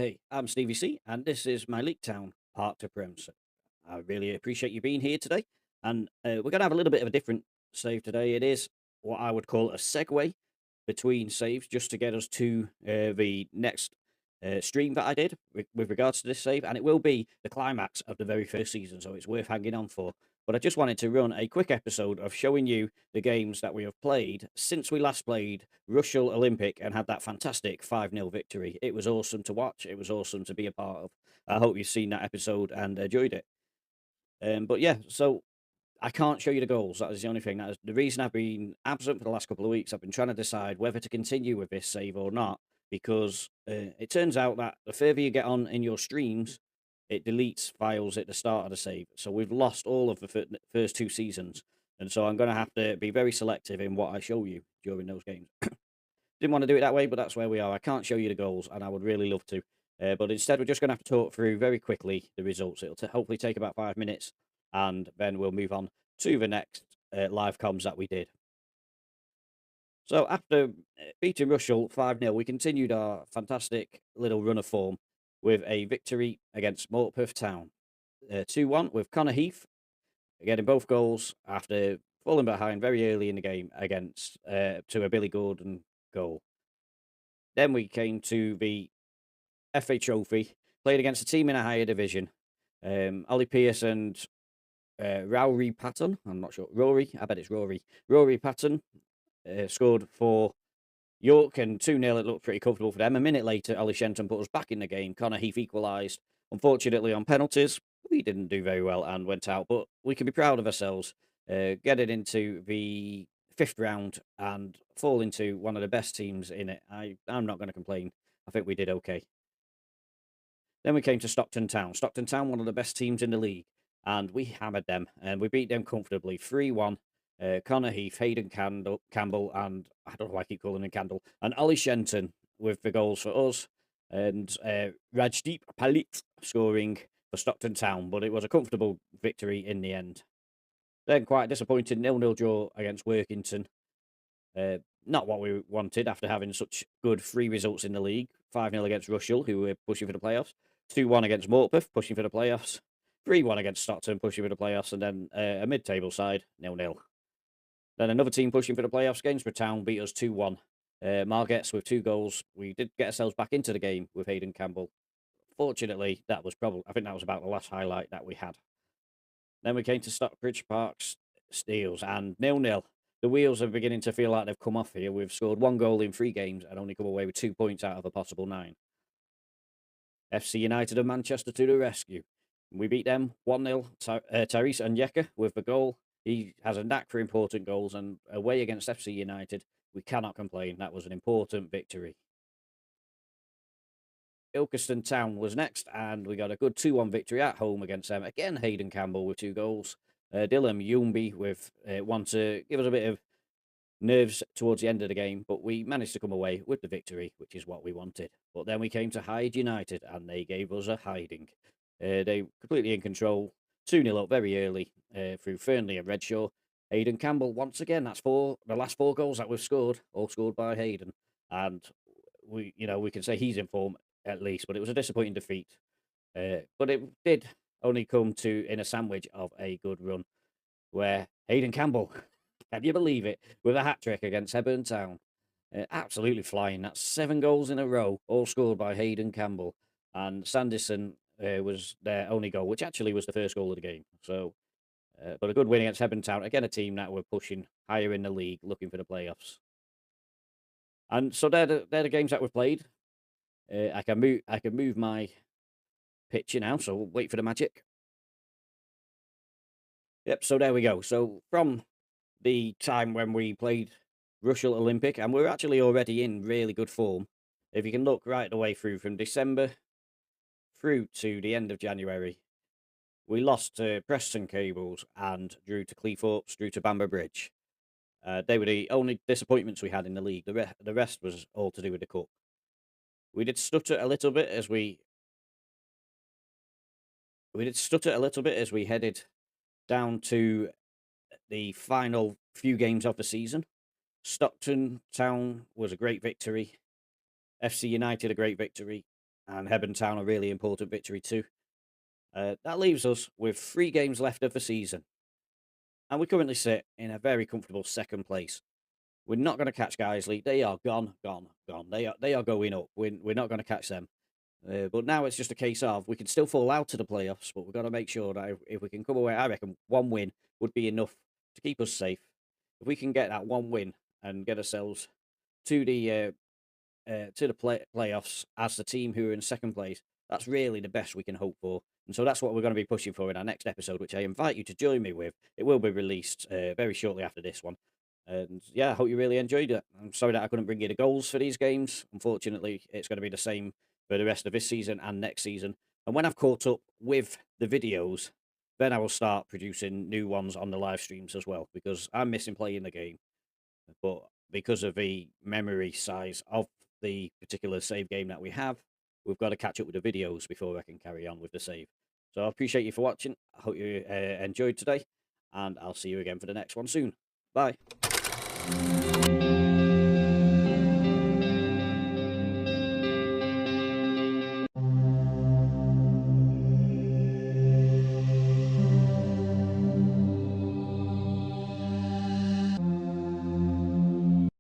Hey, I'm Stevie C, and this is my Leek Town part to Prem. So I really appreciate you being here today. And we're going to have a little bit of a different save today. It is what I would call a segue between saves, just to get us to the next stream that I did with regards to this save. And it will be the climax of the very first season, so it's worth hanging on for. But I just wanted to run a quick episode of showing you the games that we have played since we last played Russell Olympic and had that fantastic 5-0 victory. It was awesome to watch. It was awesome to be a part of. I hope you've seen that episode and enjoyed it. But yeah, so I can't show you the goals. That is the only thing. That is the reason I've been absent for the last couple of weeks. I've been trying to decide whether to continue with this save or not, because it turns out that the further you get on in your streams, it deletes files at the start of the save. So we've lost all of the first two seasons. And so I'm going to have to be very selective in what I show you during those games. Didn't want to do it that way, but that's where we are. I can't show you the goals, and I would really love to. But instead, we're just going to have to talk through very quickly the results. It'll hopefully take about 5 minutes, and then we'll move on to the next live comms that we did. So after beating Russell 5-0, we continued our fantastic little run of form with a victory against Morpeth Town. 2-1 with Connor Heath getting both goals after falling behind very early in the game against to a Billy Gordon goal. Then we came to the FA Trophy, played against a team in a higher division. Ollie Pierce and Rory Patton, I'm not sure, Rory, I bet it's Rory. Rory Patton scored for York, and 2-0, it looked pretty comfortable for them. A minute later, Ollie Shenton put us back in the game. Connor Heath equalised. Unfortunately, on penalties, we didn't do very well and went out, but we can be proud of ourselves getting into the fifth round and fall into one of the best teams in it. I'm not going to complain. I think we did okay. Then we came to Stockton Town. Stockton Town, one of the best teams in the league, and we hammered them, and we beat them comfortably, 3-1. Connor Heath, Hayden Campbell, and I don't know why I keep calling him Candle, and Ollie Shenton with the goals for us, and Rajdeep Palit scoring for Stockton Town, but it was a comfortable victory in the end. Then quite disappointing 0-0 draw against Workington. Not what we wanted after having such good free results in the league. 5-0 against Russell, who were pushing for the playoffs. 2-1 against Morpeth, pushing for the playoffs. 3-1 against Stockton, pushing for the playoffs. And then a mid-table side, 0-0. Then another team pushing for the playoffs, Gainsborough Town, beat us 2-1. Margets with 2 goals. We did get ourselves back into the game with Hayden Campbell. Fortunately, I think that was about the last highlight that we had. Then we came to Stockbridge Park's Steels, and 0-0. The wheels are beginning to feel like they've come off here. We've scored 1 goal in 3 games and only come away with 2 points out of a possible 9. FC United of Manchester to the rescue. We beat them 1-0. Tyrese Onyeka with the goal. He has a knack for important goals, and away against FC United, we cannot complain. That was an important victory. Ilkeston Town was next, and we got a good 2-1 victory at home against them. Again, Hayden Campbell with 2 goals. Dylan Youmbi with one to give us a bit of nerves towards the end of the game, but we managed to come away with the victory, which is what we wanted. But then we came to Hyde United, and they gave us a hiding. They completely in control, 2-0 up very early through Fernley and Redshaw. Hayden Campbell, once again, that's the last 4 goals that we've scored, all scored by Hayden. And we can say he's in form at least, but it was a disappointing defeat. But it did only come in a sandwich of a good run, where Hayden Campbell, can you believe it, with a hat-trick against Hebburn Town. Absolutely flying. That's 7 goals in a row, all scored by Hayden Campbell. And Sanderson was their only goal, which actually was the first goal of the game. So, but a good win against Hebburn Town. Again, a team that were pushing higher in the league, looking for the playoffs. And so they're the games that we've played. I can move my picture now, so we'll wait for the magic. Yep, so there we go. So from the time when we played Russell Olympic, and we're actually already in really good form. If you can look right the way through from December through to the end of January, we lost to Preston Cables and drew to Cleethorpes, drew to Bamber Bridge. They were the only disappointments we had in the league. The rest was all to do with the cup. We did stutter a little bit as we headed down to the final few games of the season. Stockton Town was a great victory. FC United a great victory. and Hebburn Town a really important victory too. That leaves us with 3 games left of the season, and we currently sit in a very comfortable second place. We're not going to catch Guiseley. They are gone, gone, gone. They are going up. We're not going to catch them. But now it's just a case of we can still fall out to the playoffs, but we've got to make sure that if we can come away, I reckon 1 win would be enough to keep us safe. If we can get that 1 win and get ourselves to the playoffs as the team who are in second place, that's really the best we can hope for. And so that's what we're going to be pushing for in our next episode, which I invite you to join me with. It will be released very shortly after this one. And yeah, I hope you really enjoyed it. I'm sorry that I couldn't bring you the goals for these games. Unfortunately, it's going to be the same for the rest of this season and next season. And when I've caught up with the videos, then I will start producing new ones on the live streams as well, because I'm missing playing the game. But because of the memory size of the particular save game that we have, we've got to catch up with the videos before I can carry on with the save. So I appreciate you for watching. I hope you enjoyed today, and I'll see you again for the next one soon. Bye.